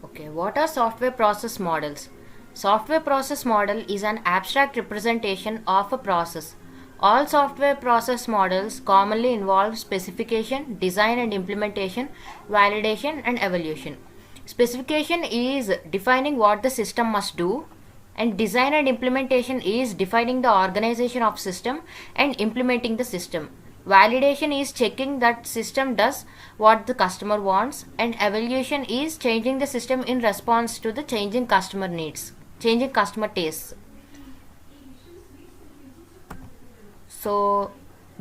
Okay, what are software process models? Software process model is an abstract representation of a process. All software process models commonly involve specification, design and implementation, validation and evaluation. Specification is defining what the system must do, and design and implementation is defining the organization of system and implementing the system. Validation is checking that system does what the customer wants, and evaluation is changing the system in response to the changing customer needs, changing customer tastes. So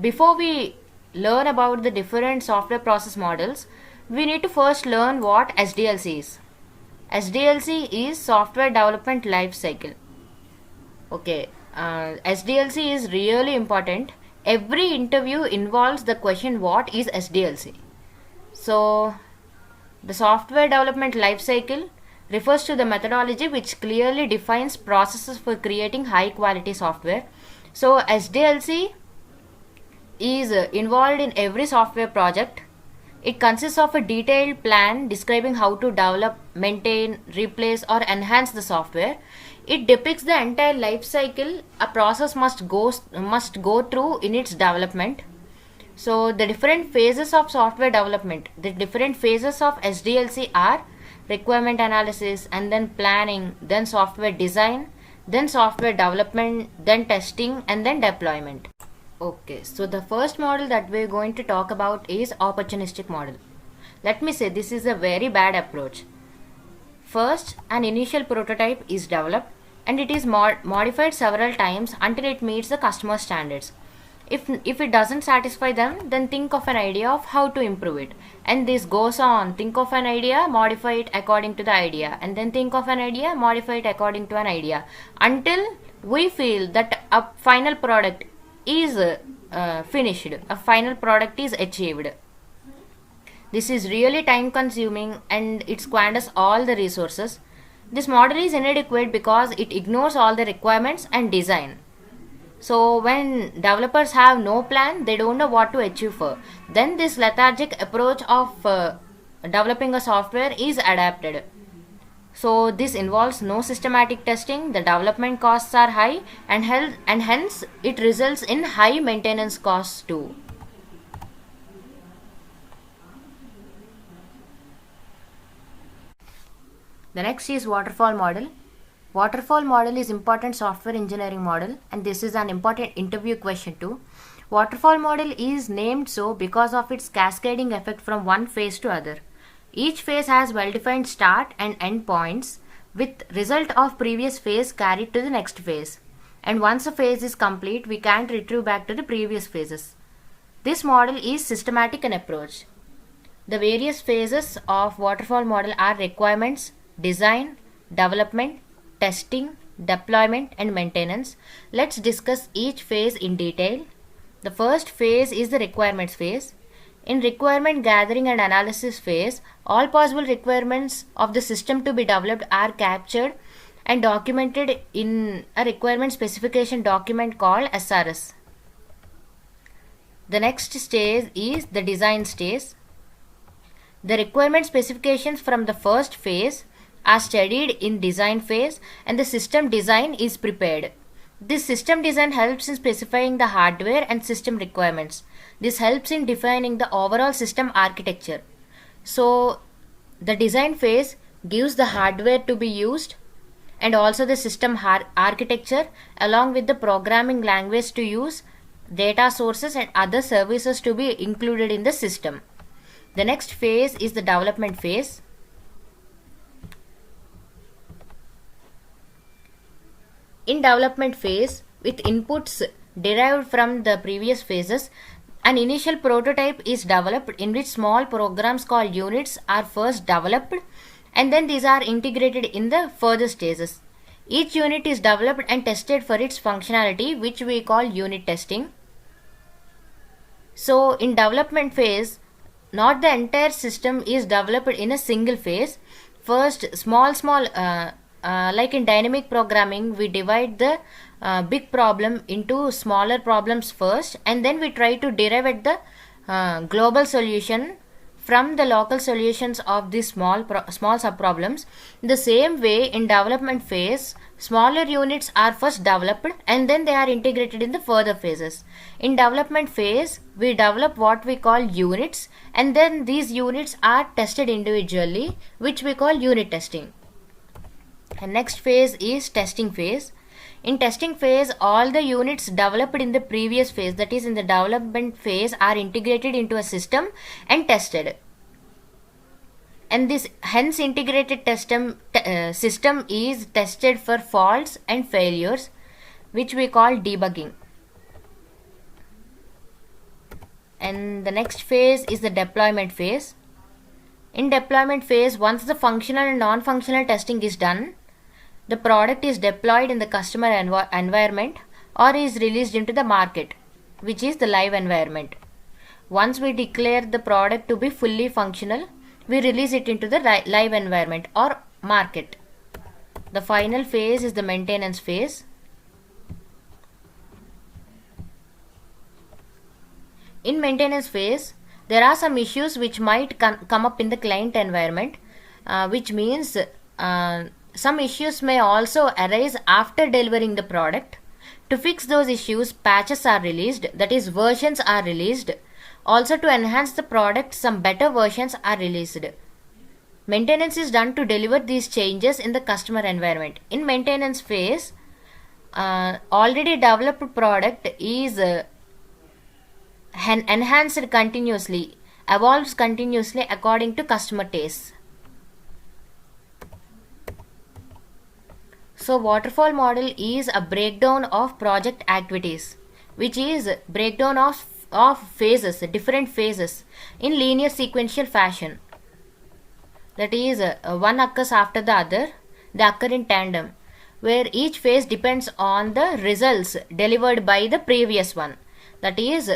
before we learn about the different software process models, we need to first learn what SDLC is. SDLC is Software Development Life Cycle. Okay, SDLC is really important. Every interview involves the question, what is SDLC? So the software development life cycle refers to the methodology which clearly defines processes for creating high quality software. So SDLC is involved in every software project. It consists of a detailed plan describing how to develop, maintain, replace, or enhance the software. It depicts the entire life cycle a process must go through in its development. So the different phases of software development, the different phases of SDLC are requirement analysis, and then planning, then software design, then software development, then testing, and then deployment. Okay, so the first model that we're going to talk about is opportunistic model. Let me say this is a very bad approach. First, an initial prototype is developed and it is modified several times until it meets the customer standards. If it doesn't satisfy them, then think of an idea of how to improve it. And this goes on. Think of an idea, modify it according to the idea, and then think of an idea, modify it according to an idea, until we feel that a final product is finished, a final product is achieved. This is really time consuming and it squanders all the resources. This model is inadequate because it ignores all the requirements and design. So when developers have no plan, they don't know what to achieve for. Then this lethargic approach of developing a software is adapted. So this involves no systematic testing, the development costs are high, and hence it results in high maintenance costs too. The next is waterfall model. Waterfall model is important software engineering model, and this is an important interview question too. Waterfall model is named so because of its cascading effect from one phase to other. Each phase has well-defined start and end points with result of previous phase carried to the next phase. And once a phase is complete, we can't retrieve back to the previous phases. This model is systematic in approach. The various phases of waterfall model are requirements, design, development, testing, deployment, and maintenance. Let's discuss each phase in detail. The first phase is the requirements phase. In requirement gathering and analysis phase, all possible requirements of the system to be developed are captured and documented in a requirement specification document called SRS. The next stage is the design stage. The requirement specifications from the first phase are studied in design phase and the system design is prepared. This system design helps in specifying the hardware and system requirements. This helps in defining the overall system architecture. So the design phase gives the hardware to be used and also the system architecture along with the programming language to use, data sources and other services to be included in the system. The next phase is the development phase. In development phase, with inputs derived from the previous phases, an initial prototype is developed in which small programs called units are first developed and then these are integrated in the further stages. Each unit is developed and tested for its functionality, which we call unit testing. So in development phase, not the entire system is developed in a single phase. First, small like in dynamic programming, we divide the big problem into smaller problems first, and then we try to derive at the global solution from the local solutions of these small subproblems. The same way, in development phase, smaller units are first developed and then they are integrated in the further phases. In development phase, we develop what we call units, and then these units are tested individually, which we call unit testing. And next phase is testing phase. In testing phase, all the units developed in the previous phase, that is in the development phase, are integrated into a system and tested. And this hence integrated system is tested for faults and failures, which we call debugging. And the next phase is the deployment phase. In deployment phase, once the functional and non-functional testing is done, the product is deployed in the customer environment or is released into the market, which is the live environment. Once we declare the product to be fully functional, we release it into the live environment or market. The final phase is the maintenance phase. In maintenance phase, there are some issues which might come up in the client environment, which means some issues may also arise after delivering the product. To fix those issues, patches are released, that is, versions are released. Also, to enhance the product, some better versions are released. Maintenance is done to deliver these changes in the customer environment. In maintenance phase, already developed product is enhanced continuously, evolves continuously according to customer tastes. So waterfall model is a breakdown of project activities, which is breakdown of phases, different phases in linear sequential fashion. That is, one occurs after the other, they occur in tandem, where each phase depends on the results delivered by the previous one. That is,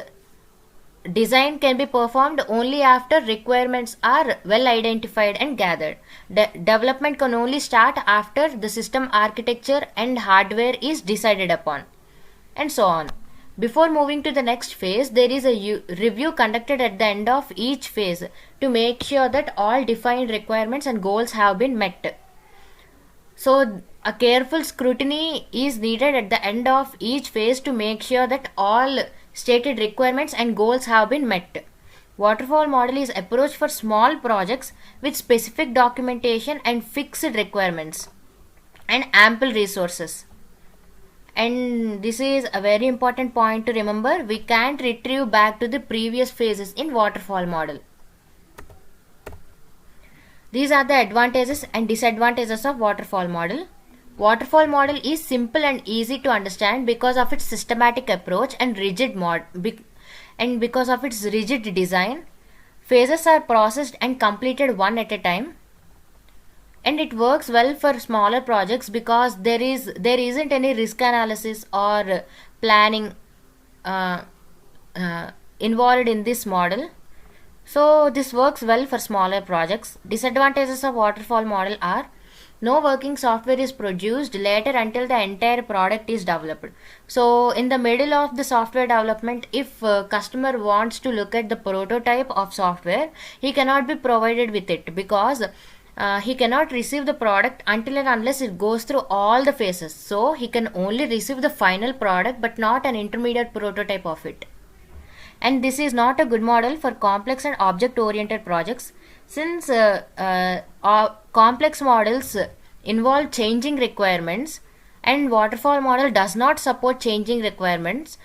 design can be performed only after requirements are well identified and gathered. Development can only start after the system architecture and hardware is decided upon, and so on. Before moving to the next phase, there is a review conducted at the end of each phase to make sure that all defined requirements and goals have been met. So a careful scrutiny is needed at the end of each phase to make sure that all stated requirements and goals have been met. Waterfall model is approached for small projects with specific documentation and fixed requirements and ample resources. And this is a very important point to remember. We can't retrieve back to the previous phases in waterfall model. These are the advantages and disadvantages of waterfall model. Waterfall model is simple and easy to understand because of its systematic approach and because of its rigid design. Phases are processed and completed one at a time, and it works well for smaller projects because there isn't any risk analysis or planning involved in this model. So this works well for smaller projects. Disadvantages of waterfall model are: no working software is produced later until the entire product is developed. So in the middle of the software development, if a customer wants to look at the prototype of software, he cannot be provided with it because he cannot receive the product until and unless it goes through all the phases. So he can only receive the final product but not an intermediate prototype of it. And this is not a good model for complex and object oriented projects, since complex models involve changing requirements and waterfall model does not support changing requirements.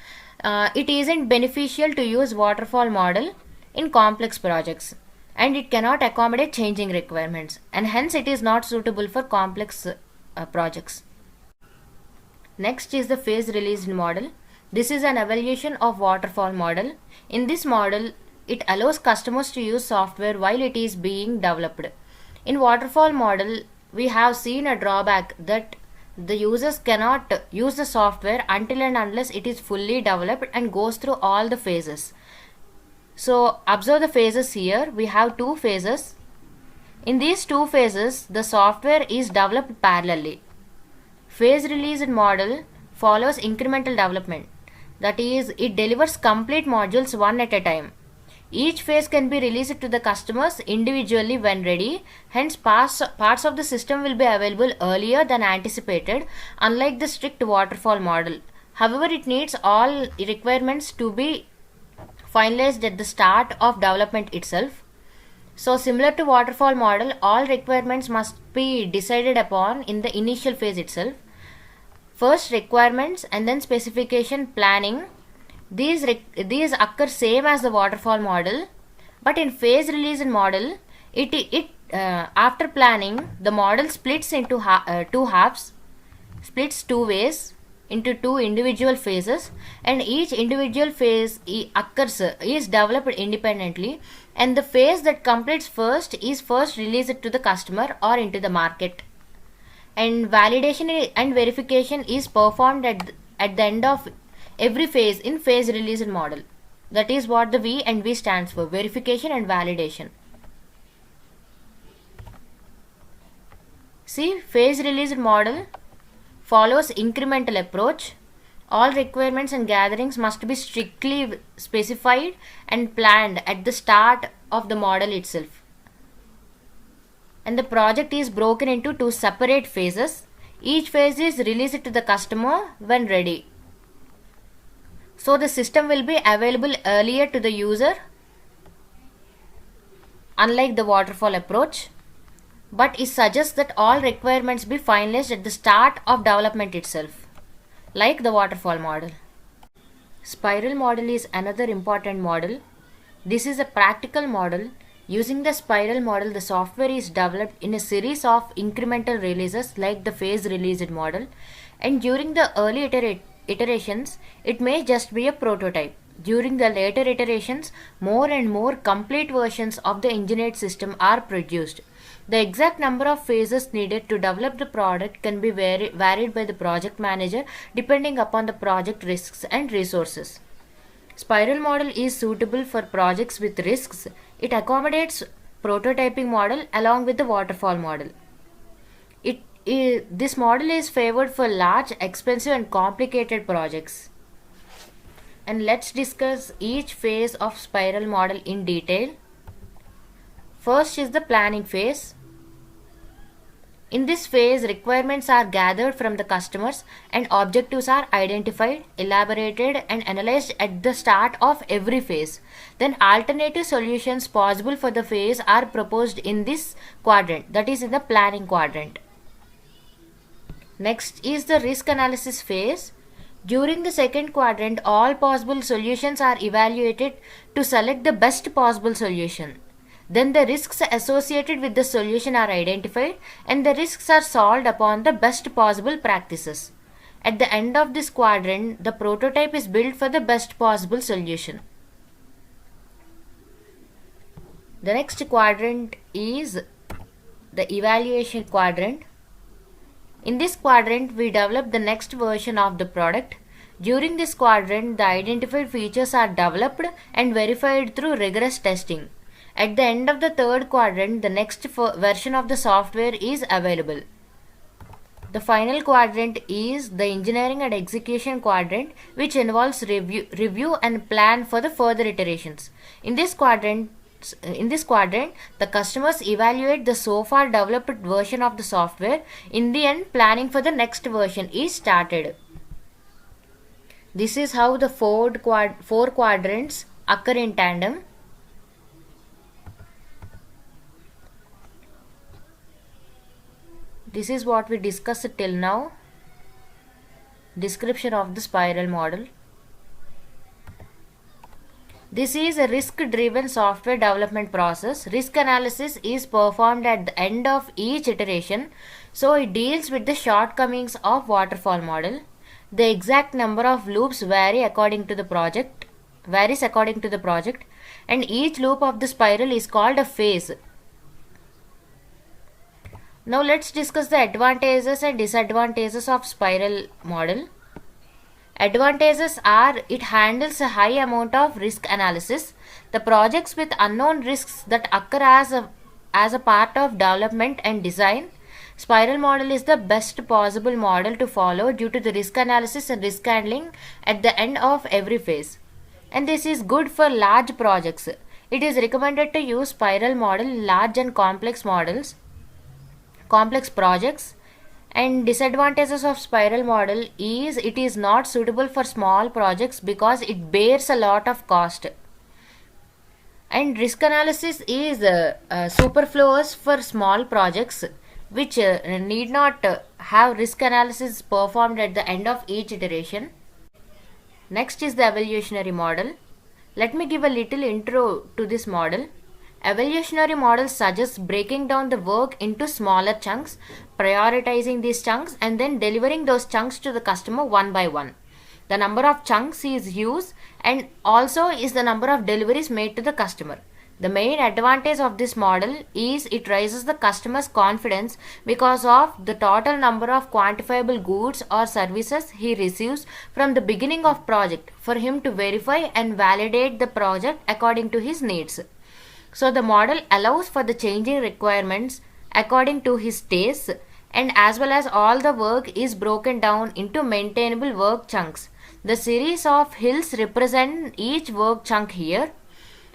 It isn't beneficial to use waterfall model in complex projects, and it cannot accommodate changing requirements, and hence it is not suitable for complex projects. Next is the phase released model. This is an evaluation of waterfall model. In this model, it allows customers to use software while it is being developed. In waterfall model, we have seen a drawback that the users cannot use the software until and unless it is fully developed and goes through all the phases. So observe the phases here. We have two phases. In these two phases, the software is developed parallelly. Phase released model follows incremental development. That is, it delivers complete modules one at a time. Each phase can be released to the customers individually when ready. Hence, parts of the system will be available earlier than anticipated, unlike the strict waterfall model. However, it needs all requirements to be finalized at the start of development itself. So, similar to waterfall model, all requirements must be decided upon in the initial phase itself. First, requirements and then specification planning. These occur same as the waterfall model, but in phase release model, after planning, the model splits into two halves, splits two ways into two individual phases, and each individual phase is developed independently, and the phase that completes first is first released to the customer or into the market. And validation and verification is performed at the end of every phase in phase release model. That is what the V and V stands for, verification and validation. See, phase release model follows incremental approach. All requirements and gatherings must be strictly specified and planned at the start of the model itself. And the project is broken into two separate phases. Each phase is released to the customer when ready. So the system will be available earlier to the user, unlike the waterfall approach, but it suggests that all requirements be finalized at the start of development itself, like the waterfall model. Spiral model is another important model. This is a practical model. Using the spiral model, the software is developed in a series of incremental releases like the phase released model, and during the early iterations, it may just be a prototype. During the later iterations, more and more complete versions of the engineered system are produced. The exact number of phases needed to develop the product can be varied by the project manager depending upon the project risks and resources. Spiral model is suitable for projects with risks. It accommodates prototyping model along with the waterfall model. This model is favored for large, expensive and complicated projects. And let's discuss each phase of spiral model in detail. First is the planning phase. In this phase, requirements are gathered from the customers and objectives are identified, elaborated and analyzed at the start of every phase. Then alternative solutions possible for the phase are proposed in this quadrant, that is in the planning quadrant. Next is the risk analysis phase. During the second quadrant, all possible solutions are evaluated to select the best possible solution. Then the risks associated with the solution are identified and the risks are solved upon the best possible practices. At the end of this quadrant, the prototype is built for the best possible solution. The next quadrant is the evaluation quadrant. In this quadrant, we develop the next version of the product. During this quadrant, the identified features are developed and verified through rigorous testing. At the end of the third quadrant, the next version of the software is available. The final quadrant is the engineering and execution quadrant, which involves review and plan for the further iterations. In this quadrant, the customers evaluate the so far developed version of the software. In the end, planning for the next version is started. This is how the four quadrants occur in tandem. This is what we discussed till now. Description of the spiral model. This is a risk-driven software development process. Risk analysis is performed at the end of each iteration, so it deals with the shortcomings of waterfall model. The exact number of loops varies according to the project, and each loop of the spiral is called a phase. Now let's discuss the advantages and disadvantages of spiral model. Advantages are it handles a high amount of risk analysis. The projects with unknown risks that occur as a part of development and design. Spiral model is the best possible model to follow due to the risk analysis and risk handling at the end of every phase. And this is good for large projects. It is recommended to use spiral model in large and complex projects. And disadvantages of spiral model is it is not suitable for small projects because it bears a lot of cost. And risk analysis is superfluous for small projects which need not have risk analysis performed at the end of each iteration. Next is the evolutionary model. Let me give a little intro to this model. Evolutionary model suggests breaking down the work into smaller chunks, prioritizing these chunks, and then delivering those chunks to the customer one by one. The number of chunks is used and also is the number of deliveries made to the customer. The main advantage of this model is it raises the customer's confidence because of the total number of quantifiable goods or services he receives from the beginning of project for him to verify and validate the project according to his needs. So the model allows for the changing requirements according to his tastes, and as well as all the work is broken down into maintainable work chunks. The series of hills represent each work chunk here.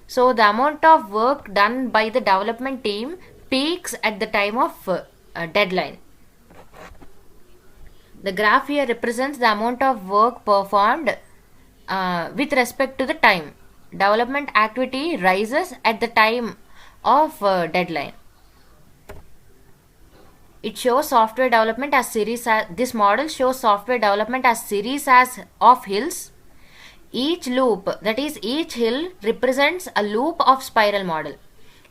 So the amount of work done by the development team peaks at the time of deadline. The graph here represents the amount of work performed with respect to the time. Development activity rises at the time of deadline. It shows software development as series. This model shows software development as series of hills. Each loop, that is each hill, represents a loop of spiral model.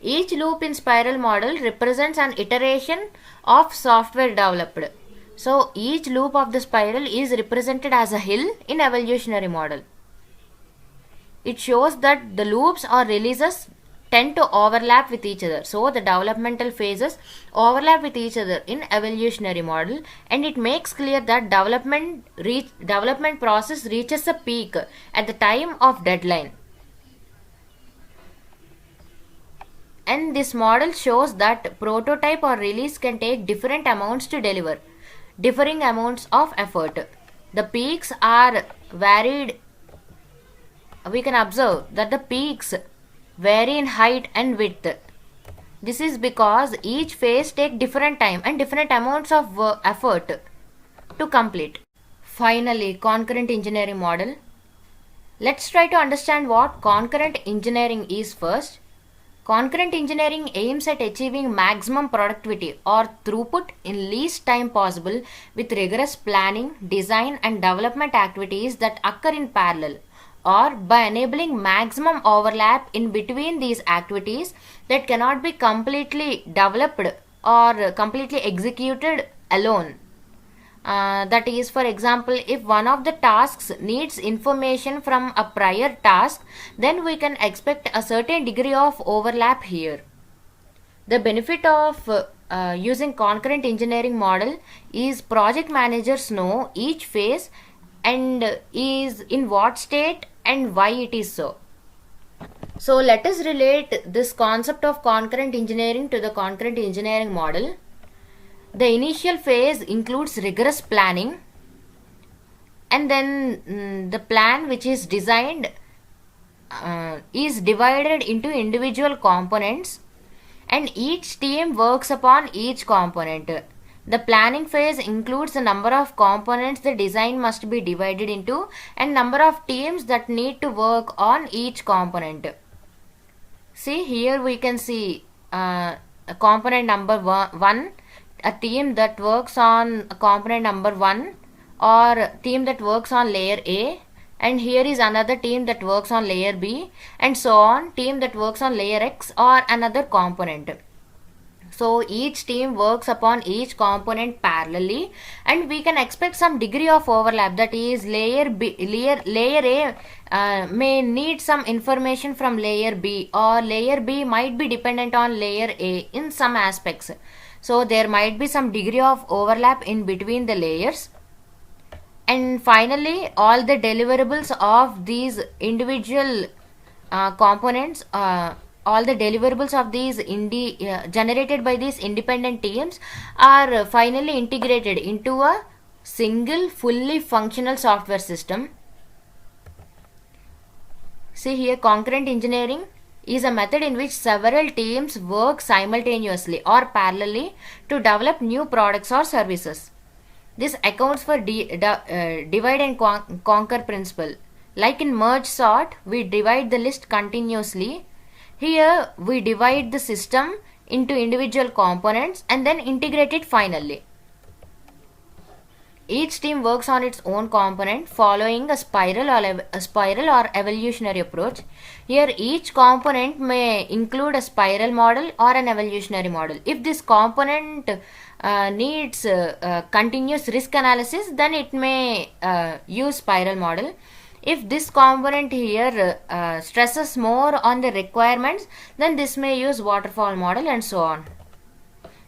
Each loop in spiral model represents an iteration of software developed. So each loop of the spiral is represented as a hill in evolutionary model. It shows that the loops or releases tend to overlap with each other. So the developmental phases overlap with each other in evolutionary model, and it makes clear that development process reaches a peak at the time of deadline. And this model shows that prototype or release can take different amounts to deliver, differing amounts of effort. The peaks are varied. We can observe that the peaks vary in height and width. This is because each phase takes different time and different amounts of effort to complete. Finally, concurrent engineering model. Let's try to understand what concurrent engineering is first. Concurrent engineering aims at achieving maximum productivity or throughput in least time possible with rigorous planning, design and development activities that occur in parallel, or by enabling maximum overlap in between these activities that cannot be completely developed or completely executed alone. That is, for example, if one of the tasks needs information from a prior task, then we can expect a certain degree of overlap here. The benefit of using concurrent engineering model is project managers know each phase and is in what state and why it is so. So let us relate this concept of concurrent engineering to the concurrent engineering model. The initial phase includes rigorous planning, and then the plan which is designed is divided into individual components, and each team works upon each component. The planning phase includes the number of components the design must be divided into and number of teams that need to work on each component. See, here we can see a component number 1, a team that works on component number 1, or a team that works on layer A, and here is another team that works on layer B, and so on, team that works on layer X or another component. So each team works upon each component parallelly, and we can expect some degree of overlap. That is, layer A may need some information from layer B, or layer B might be dependent on layer A in some aspects. So there might be some degree of overlap in between the layers. And finally, all the deliverables of these individual components, all the deliverables of these generated by these independent teams are finally integrated into a single fully functional software system. See here, concurrent engineering is a method in which several teams work simultaneously or parallelly to develop new products or services. This accounts for divide and conquer principle. Like in merge sort, we divide the list continuously. Here, we divide the system into individual components and then integrate it finally. Each team works on its own component following a spiral or evolutionary approach. Here, each component may include a spiral model or an evolutionary model. If this component needs continuous risk analysis, then it may use spiral model. If this component here stresses more on the requirements, then this may use waterfall model, and so on.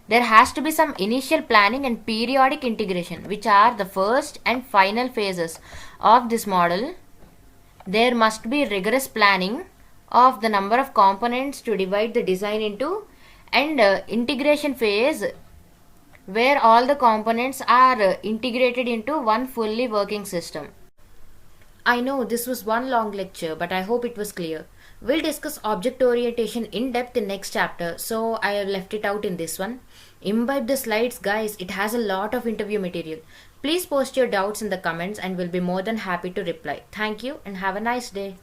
There has to be some initial planning and periodic integration, which are the first and final phases of this model. There must be rigorous planning of the number of components to divide the design into, and integration phase where all the components are integrated into one fully working system. I know this was one long lecture, but I hope it was clear. We'll discuss object orientation in depth in next chapter, so I have left it out in this one. Imbibe the slides, guys. It has a lot of interview material. Please post your doubts in the comments and we'll be more than happy to reply. Thank you and have a nice day.